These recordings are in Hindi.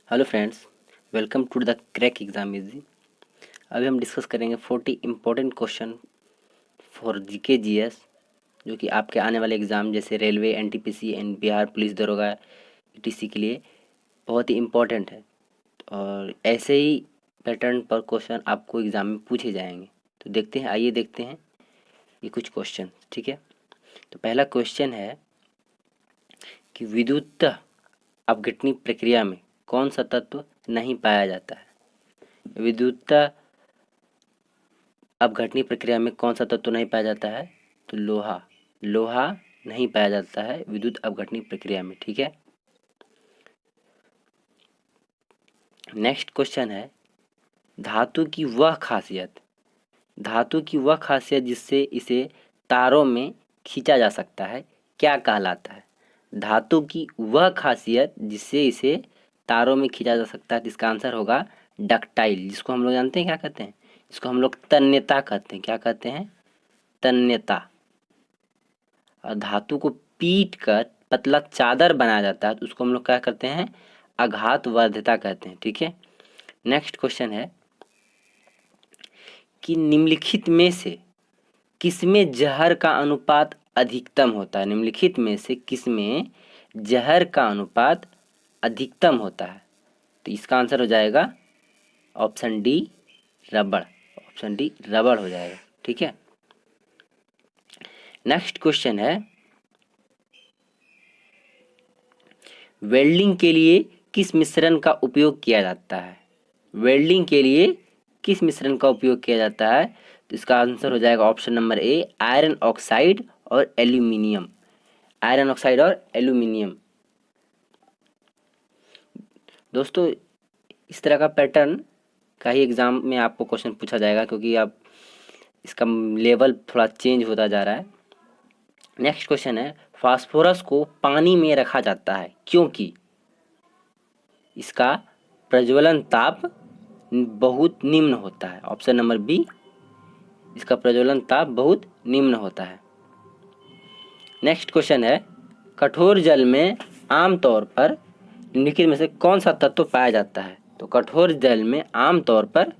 Hello friends, welcome to the crack exam easy. अभी हम डिस्कस करेंगे 40 important question for GK GS, जो कि आपके आने वाले एग्ज़ाम जैसे railway, NTPC and Bihar police दरोगा ईटीसी के लिए बहुत ही इम्पोर्टेंट है। और ऐसे ही पैटर्न पर क्वेश्चन आपको एग्ज़ाम में पूछे जाएंगे। तो देखते हैं, आइए देखते हैं ये कुछ क्वेश्चन। ठीक है, तो पहला क्वेश्चन है कि विद्युत अपघटनी प्रक्रिया में कौन सा तत्व नहीं पाया जाता है। विद्युत अपघटनी प्रक्रिया में कौन सा तत्व नहीं पाया जाता है, तो लोहा। लोहा नहीं पाया जाता है विद्युत अपघटनी प्रक्रिया में। ठीक है, नेक्स्ट क्वेश्चन है धातु की वह खासियत, धातु की वह खासियत जिससे इसे तारों में खींचा जा सकता है, क्या कहलाता है। धातु की वह खासियत जिससे इसे तारों में खींचा जा सकता है, तो इसका आंसर होगा डक्टाइल, जिसको हम लोग जानते हैं क्या कहते हैं, इसको हम लोग तन्यता कहते हैं। क्या कहते हैं, तन्यता। और धातु को पीट कर पतला चादर बनाया जाता है, तो उसको हम लोग क्या करते हैं, आघातवर्धता कहते हैं। ठीक है, नेक्स्ट क्वेश्चन है कि निम्नलिखित में से किसमें जहर का अनुपात अधिकतम होता है। निम्नलिखित में से किसमें जहर का अनुपात अधिकतम होता है, तो इसका आंसर हो जाएगा ऑप्शन डी, रबड़। ऑप्शन डी, रबड़ हो जाएगा। ठीक है, नेक्स्ट क्वेश्चन है वेल्डिंग के लिए किस मिश्रण का उपयोग किया जाता है। वेल्डिंग के लिए किस मिश्रण का उपयोग किया जाता है, तो इसका आंसर हो जाएगा ऑप्शन नंबर ए, आयरन ऑक्साइड और एल्यूमिनियम। आयरन ऑक्साइड और एल्यूमिनियम। दोस्तों, इस तरह का पैटर्न का ही एग्ज़ाम में आपको क्वेश्चन पूछा जाएगा, क्योंकि अब इसका लेवल थोड़ा चेंज होता जा रहा है। नेक्स्ट क्वेश्चन है फास्फोरस को पानी में रखा जाता है क्योंकि इसका प्रज्वलन ताप बहुत निम्न होता है। ऑप्शन नंबर बी, इसका प्रज्वलन ताप बहुत निम्न होता है। नेक्स्ट क्वेश्चन है कठोर जल में आमतौर पर निम्नलिखित में से कौन सा तत्व पाया जाता है, तो कठोर जल में आमतौर पर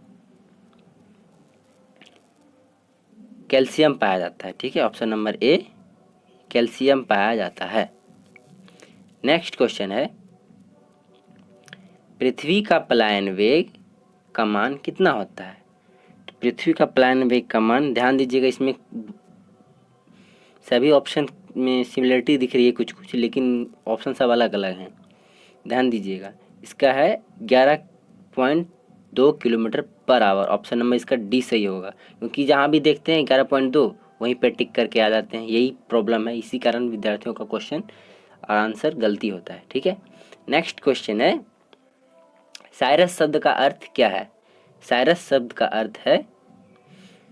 कैल्शियम पाया जाता है। ठीक है, ऑप्शन नंबर ए, कैल्शियम पाया जाता है। नेक्स्ट क्वेश्चन है पृथ्वी का पलायन वेग का मान कितना होता है। तो पृथ्वी का पलायन वेग का मान, ध्यान दीजिएगा, इसमें सभी ऑप्शन में सिमिलरिटी दिख रही है कुछ कुछ, लेकिन ऑप्शन सब अलग अलग हैं। ध्यान दीजिएगा, इसका है 11.2 kilometre per hour. Option number इसका डी सही होगा, क्योंकि जहाँ भी देखते हैं 11.2 वहीं पे टिक करके आ जाते हैं। यही प्रॉब्लम है, इसी कारण विद्यार्थियों का क्वेश्चन और आंसर गलती होता है। ठीक है, नेक्स्ट क्वेश्चन है साइरस शब्द का अर्थ क्या है। साइरस शब्द का अर्थ है,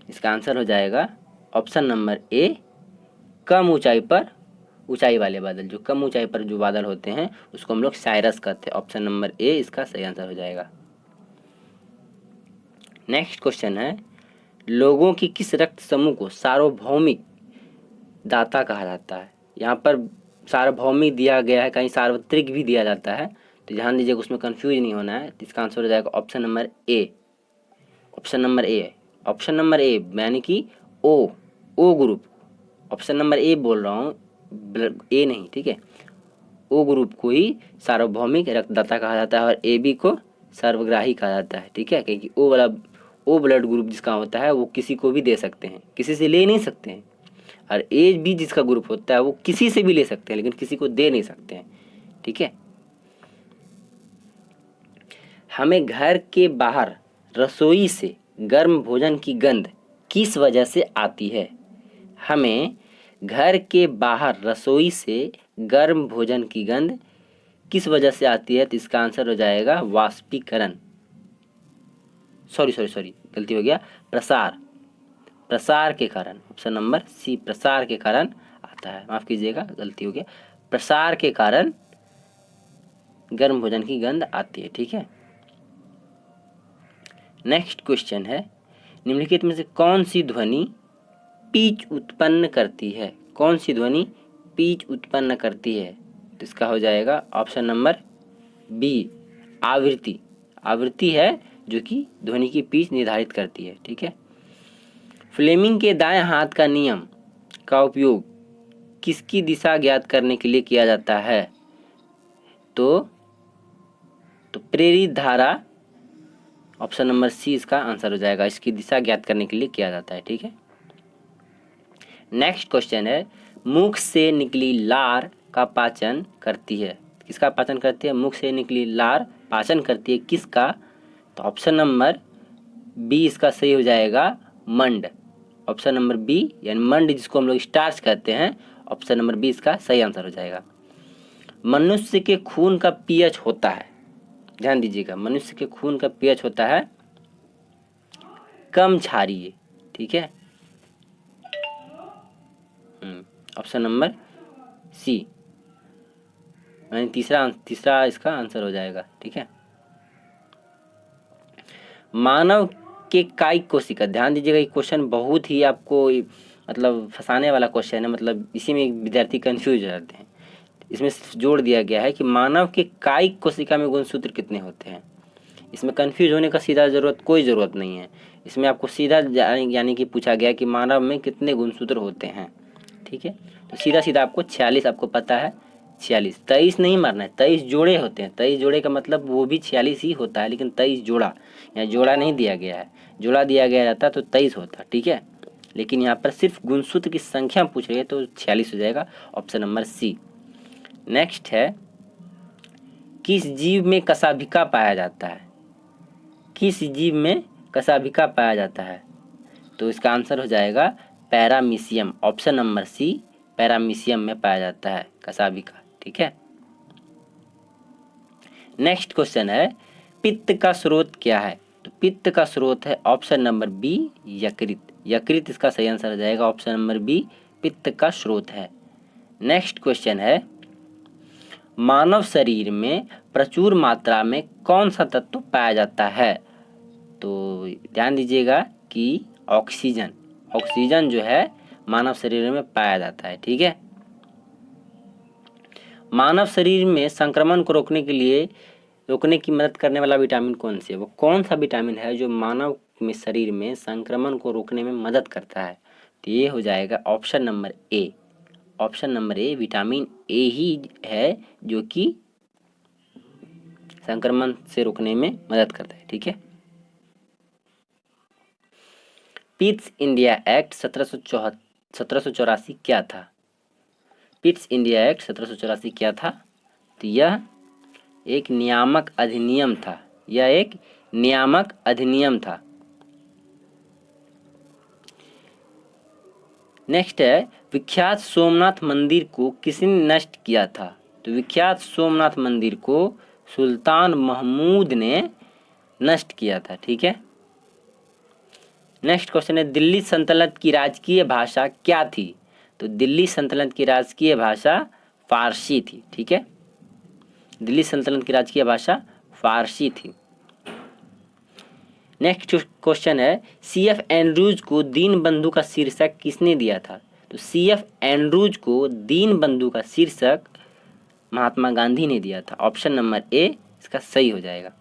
इसका आंसर हो जाएगा ऑप्शन नंबर ए, कम ऊंचाई पर, ऊंचाई वाले बादल, जो कम ऊंचाई पर जो बादल होते हैं उसको हम लोग साइरस कहते हैं। ऑप्शन नंबर ए इसका सही आंसर हो जाएगा। नेक्स्ट क्वेश्चन है लोगों की किस रक्त समूह को सार्वभौमिक दाता कहा जाता है। यहाँ पर सार्वभौमिक दिया गया है, कहीं सार्वत्रिक भी दिया जाता है, तो ध्यान दीजिएगा, उसमें कंफ्यूज नहीं होना है। तो इसका आंसर हो जाएगा option number A. Option number A, option number A यानी कि O, O group. Option number A बोल रहा हूँ, ए नहीं। ठीक है, ओ ग्रुप को ही सार्वभौमिक रक्तदाता कहा जाता है और ए बी को सर्वग्राही कहा जाता है। ठीक है, क्योंकि ओ वाला, ओ ब्लड ग्रुप जिसका होता है वो किसी को भी दे सकते हैं, किसी से ले नहीं सकते हैं। और ए बी जिसका ग्रुप होता है वो किसी से भी ले सकते हैं, लेकिन किसी को दे नहीं सकते हैं। ठीक है, हमें घर के बाहर रसोई से गर्म भोजन की गंध किस वजह से आती है। हमें घर के बाहर रसोई से गर्म भोजन की गंध किस वजह से आती है, तो इसका आंसर हो जाएगा वाष्पीकरण। सॉरी गलती हो गया, प्रसार। प्रसार के कारण, ऑप्शन नंबर सी, प्रसार के कारण आता है। माफ कीजिएगा, गलती हो गया, प्रसार के कारण गर्म भोजन की गंध आती है। ठीक है, नेक्स्ट क्वेश्चन है निम्नलिखित में से कौन सी ध्वनि पीच उत्पन्न करती है। कौन सी ध्वनि पीच उत्पन्न करती है, तो इसका हो जाएगा ऑप्शन नंबर बी, आवृत्ति, आवृत्ति है जो कि ध्वनि की पिच निर्धारित करती है। ठीक है। फ्लेमिंग के दाएं हाथ का नियम का उपयोग किसकी दिशा ज्ञात करने के लिए किया जाता है? तो प्रेरित धारा, ऑप्शन नंबर सी इसका आंसर हो जाएगा। इसकी दिशा ज्ञात करने के लिए किया जाता है। ठीक है। नेक्स्ट क्वेश्चन है, मुख से निकली लार का पाचन करती है। किसका पाचन करती है? मुख से निकली लार पाचन करती है किसका? तो ऑप्शन नंबर बी इसका सही हो जाएगा, मंड। ऑप्शन नंबर बी यानी मंड, जिसको हम लोग स्टार्च कहते हैं, ऑप्शन नंबर बी इसका सही आंसर हो जाएगा। मनुष्य के खून का पीएच होता है, ध्यान दीजिएगा, मनुष्य के खून का पीएच होता है कम क्षारीय। ठीक है। ऑप्शन नंबर सी यानी तीसरा इसका आंसर हो जाएगा। ठीक है। मानव के कायिक कोशिका, ध्यान दीजिएगा, ये क्वेश्चन बहुत ही आपको मतलब फंसाने वाला क्वेश्चन है, मतलब इसी में विद्यार्थी कंफ्यूज हो जाते हैं। इसमें जोड़ दिया गया है कि मानव के कायिक कोशिका में गुणसूत्र कितने होते हैं। इसमें कंफ्यूज होने का कोई ज़रूरत नहीं है। इसमें आपको सीधा यानी कि पूछा गया कि मानव में कितने गुणसूत्र होते हैं। ठीक है। तो सीधा सीधा आपको 46 आपको पता है, 46, 23 नहीं मारना है, 23 जोड़े होते हैं। 23 जोड़े का मतलब वो भी 46 ही होता है, लेकिन 23 जोड़ा, यहाँ जोड़ा नहीं दिया गया है। जोड़ा दिया गया रहता तो 23 होता। ठीक है। लेकिन यहाँ पर सिर्फ गुणसूत्र की संख्या पूछ रही है तो 46 हो जाएगा, ऑप्शन नंबर सी। नेक्स्ट है, किस जीव में कशाभिका पाया जाता है? किस जीव में कशाभिका पाया जाता है? तो इसका आंसर हो जाएगा paramecium, option number C, paramecium में पाया जाता है कशाभिका। ठीक है। नेक्स्ट क्वेश्चन है, पित्त का स्रोत क्या है? तो पित्त का स्रोत है ऑप्शन नंबर बी, यकृत। यकृत इसका सही आंसर हो जाएगा, ऑप्शन नंबर बी, पित्त का स्रोत है। नेक्स्ट क्वेश्चन है, मानव शरीर में प्रचुर मात्रा में कौन सा तत्व पाया जाता है? तो ध्यान दीजिएगा कि ऑक्सीजन, ऑक्सीजन जो है मानव शरीर में पाया जाता है। ठीक है। मानव शरीर में संक्रमण को रोकने की मदद करने वाला विटामिन कौन सी है? वो कौन सा विटामिन है जो मानव में शरीर में संक्रमण को रोकने में मदद करता है? तो ये हो जाएगा option number A, option number A, vitamin A ही है जो कि संक्रमण से रोकने में मदद करता है। ठीक है। पिट्स इंडिया एक्ट 1784 क्या था? पिट्स इंडिया एक्ट 1784 क्या था? तो यह एक नियामक अधिनियम था, यह एक नियामक अधिनियम था। नेक्स्ट है, विख्यात सोमनाथ मंदिर को किसने नष्ट किया था? तो विख्यात सोमनाथ मंदिर को सुल्तान महमूद ने नष्ट किया था। ठीक है। नेक्स्ट क्वेश्चन है, दिल्ली सल्तनत की राजकीय भाषा क्या थी? तो दिल्ली सल्तनत की राजकीय भाषा फारसी थी। ठीक है। दिल्ली सल्तनत की राजकीय भाषा फारसी थी। नेक्स्ट क्वेश्चन है, सीएफ एंड्रूज को दीनबंधु का शीर्षक किसने दिया था? तो सीएफ एंड्रूज को दीनबंधु का शीर्षक महात्मा गांधी ने दिया था, ऑप्शन नंबर ए इसका सही हो जाएगा।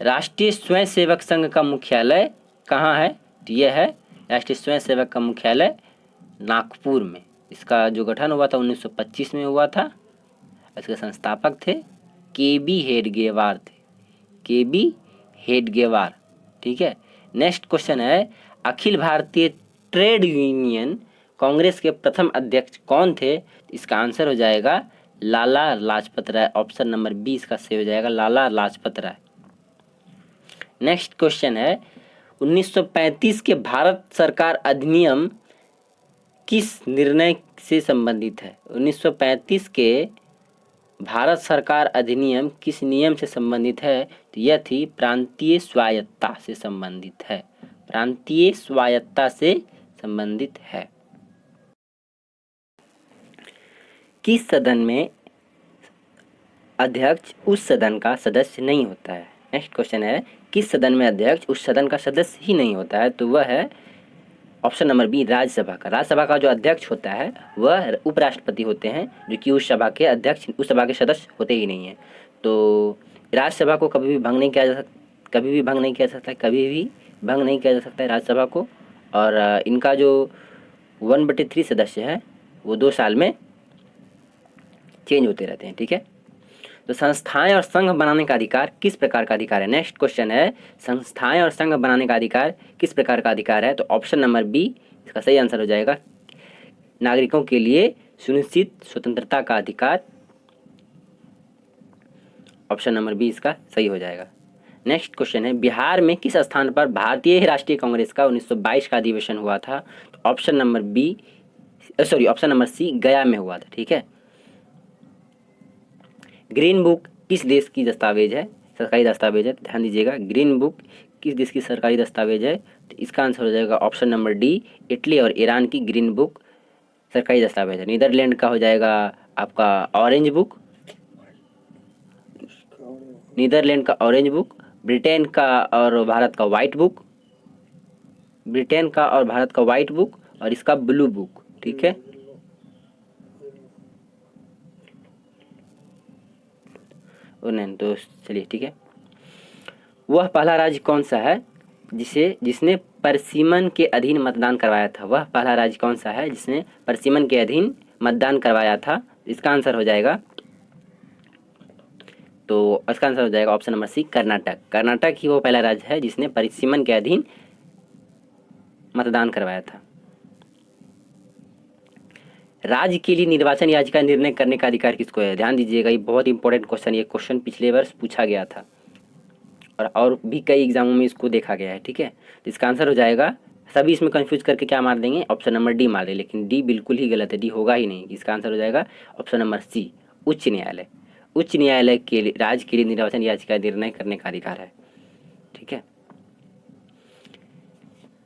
राष्ट्रीय स्वयंसेवक संघ का मुख्यालय कहाँ है? तो यह है राष्ट्रीय स्वयंसेवक का मुख्यालय नागपुर में। इसका जो गठन हुआ था 1925 में हुआ था। इसके संस्थापक थे के.बी. हेडगेवार थे, के.बी. हेडगेवार। ठीक है। नेक्स्ट क्वेश्चन है, अखिल भारतीय ट्रेड यूनियन कांग्रेस के प्रथम अध्यक्ष कौन थे? इसका आंसर हो जाएगा Lala Lajpat Rai, option number B इसका सही हो जाएगा, लाला लाजपत राय। नेक्स्ट क्वेश्चन है, 1935 के भारत सरकार अधिनियम किस निर्णय से संबंधित है? 1935 के भारत सरकार अधिनियम किस नियम से संबंधित है? तो यह थी प्रांतीय स्वायत्तता से संबंधित है, प्रांतीय स्वायत्तता से संबंधित है। किस सदन में अध्यक्ष उस सदन का सदस्य नहीं होता है? नेक्स्ट क्वेश्चन है, किस सदन में अध्यक्ष उस सदन का सदस्य ही नहीं होता है? तो वह है ऑप्शन नंबर बी राज्यसभा का। राज्यसभा का जो अध्यक्ष होता है वह उपराष्ट्रपति होते हैं, जो कि उस सभा के अध्यक्ष, उस सभा के सदस्य होते ही नहीं हैं। तो राज्यसभा को कभी भी भंग नहीं किया जा सकता, कभी भी भंग नहीं किया जा सकता, कभी भी भंग नहीं किया जा सकता है राज्यसभा को। और इनका जो 1/3 सदस्य है वो 2 साल में चेंज होते रहते हैं। ठीक है, तो संस्थाएं और संघ बनाने का अधिकार किस प्रकार का अधिकार है? नेक्स्ट क्वेश्चन है, संस्थाएं और संघ बनाने का अधिकार किस प्रकार का अधिकार है? तो ऑप्शन नंबर बी इसका सही आंसर हो जाएगा, नागरिकों के लिए सुनिश्चित स्वतंत्रता का अधिकार। ऑप्शन नंबर बी इसका सही हो जाएगा। नेक्स्ट क्वेश्चन है, बिहार में किस स्थान पर भारतीय राष्ट्रीय कांग्रेस का 1922 का अधिवेशन हुआ था? तो ऑप्शन नंबर सी गया में हुआ था। ठीक है, ग्रीन बुक किस देश की दस्तावेज है, सरकारी दस्तावेज है? ध्यान दीजिएगा, ग्रीन बुक किस देश की सरकारी दस्तावेज है? तो इसका आंसर हो जाएगा ऑप्शन नंबर डी, इटली और ईरान की ग्रीन बुक सरकारी दस्तावेज है। नीदरलैंड का हो जाएगा आपका ऑरेंज बुक, नीदरलैंड का ऑरेंज बुक, ब्रिटेन का और भारत का वाइट बुक, ब्रिटेन का और भारत का वाइट बुक, और इसका ब्लू बुक। ठीक है, और नहीं तो चलिए ठीक है, वह पहला राज्य कौन सा है जिसने परसिमन के अधीन मतदान करवाया था? वह पहला राज्य कौन सा है जिसने परसिमन के अधीन मतदान करवाया था? इसका आंसर हो जाएगा, तो इसका आंसर हो जाएगा option number C Karnataka. Karnataka ही वो पहला राज्य है जिसने परसिमन के अधीन मतदान करवाया था। राज्य के लिए निर्वाचन याचिका निर्णय करने का अधिकार किसको है? ध्यान दीजिएगा, ये बहुत इंपॉर्टेंट क्वेश्चन, ये क्वेश्चन पिछले वर्ष पूछा गया था और भी कई एग्जामों में इसको देखा गया है। ठीक है, तो इसका आंसर हो जाएगा, सभी इसमें कंफ्यूज करके क्या मार देंगे, ऑप्शन नंबर डी मार दें, लेकिन डी बिल्कुल ही गलत है, डी होगा ही नहीं। इसका आंसर हो जाएगा ऑप्शन नंबर सी उच्च न्यायालय। उच्च न्यायालय के लिए राज्य के लिए निर्वाचन याचिका निर्णय करने का अधिकार है। ठीक है,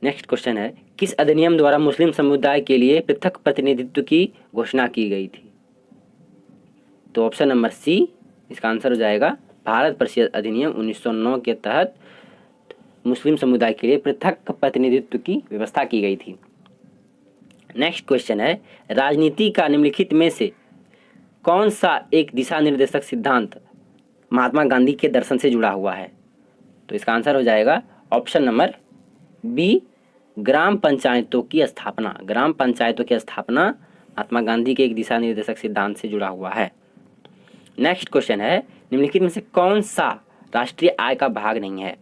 नेक्स्ट क्वेश्चन है, किस अधिनियम द्वारा मुस्लिम समुदाय के लिए पृथक प्रतिनिधित्व की घोषणा की गई थी? तो ऑप्शन नंबर सी इसका आंसर हो जाएगा, भारत परिषद अधिनियम 1909 के तहत मुस्लिम समुदाय के लिए पृथक प्रतिनिधित्व की व्यवस्था की गई थी। नेक्स्ट क्वेश्चन है, राजनीति का निम्नलिखित में से कौन सा एक दिशा निर्देशक सिद्धांत महात्मा गांधी के दर्शन से जुड़ा हुआ है? तो इसका आंसर हो जाएगा ऑप्शन नंबर बी, ग्राम पंचायतों की स्थापना। ग्राम पंचायतों की स्थापना महात्मा गांधी के एक दिशा निर्देशक सिद्धांत से जुड़ा हुआ है। नेक्स्ट क्वेश्चन है, निम्नलिखित में से कौन सा राष्ट्रीय आय का भाग नहीं है?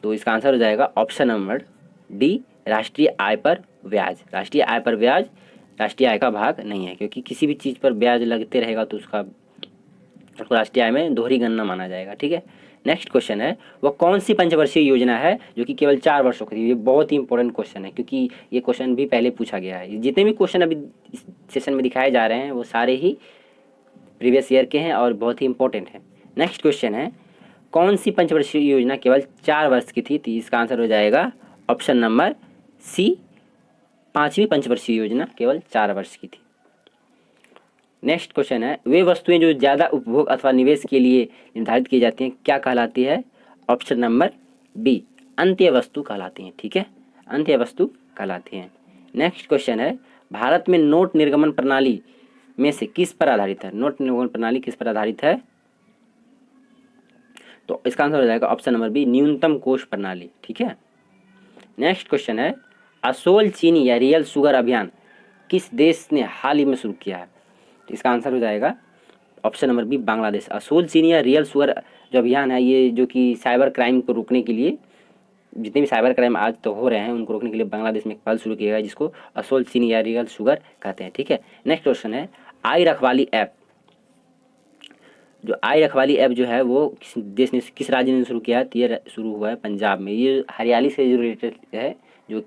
तो इसका आंसर हो जाएगा ऑप्शन नंबर डी, राष्ट्रीय आय पर ब्याज। राष्ट्रीय आय पर ब्याज राष्ट्रीय आय का भाग नहीं है, क्योंकि किसी भी चीज़ पर ब्याज लगते रहेगा तो उसको राष्ट्रीय आय में दोहरी गणना माना जाएगा। ठीक है, नेक्स्ट क्वेश्चन है, वह कौन सी पंचवर्षीय योजना है जो कि केवल 4 वर्षों की थी? ये बहुत ही इंपॉर्टेंट क्वेश्चन है, क्योंकि ये क्वेश्चन भी पहले पूछा गया है। जितने भी क्वेश्चन अभी इस सेशन में दिखाए जा रहे हैं वो सारे ही प्रीवियस ईयर के हैं और बहुत ही इंपॉर्टेंट है। नेक्स्ट क्वेश्चन है, कौन सी पंचवर्षीय योजना केवल 4 वर्ष की थी? तो इसका आंसर हो जाएगा ऑप्शन नंबर सी, 5वीं पंचवर्षीय योजना केवल 4 वर्ष की थी। नेक्स्ट क्वेश्चन है, वे वस्तुएं जो ज़्यादा उपभोग अथवा निवेश के लिए निर्धारित की जाती हैं क्या कहलाती है? ऑप्शन नंबर बी, अंत्य वस्तु कहलाती हैं। ठीक है, अंत्य वस्तु कहलाती हैं। नेक्स्ट क्वेश्चन है, भारत में नोट निर्गमन प्रणाली में से किस पर आधारित है? नोट निर्गमन प्रणाली किस पर आधारित है? तो इसका आंसर हो जाएगा ऑप्शन नंबर बी, न्यूनतम कोष प्रणाली। ठीक है, नेक्स्ट क्वेश्चन है, असोल चीनी या रियल शुगर अभियान किस देश ने हाल ही में शुरू किया है? तो इसका आंसर हो जाएगा ऑप्शन नंबर बी, बांग्लादेश। असोल चीनी या रियल शुगर जो अभियान है, ये जो कि साइबर क्राइम को रोकने के लिए, जितने भी साइबर क्राइम आज तो हो रहे हैं उनको रोकने के लिए बांग्लादेश में एक पहल शुरू किया गया जिसको असोल चीनी या रियल शुगर कहते हैं। ठीक है, नेक्स्ट क्वेश्चन है, आई रखवाली ऐप, जो आई रखवाली ऐप जो है वो किस देश ने, किस राज्य ने शुरू किया है? तो ये शुरू हुआ है पंजाब में। ये हरियाली से रिलेटेड है जो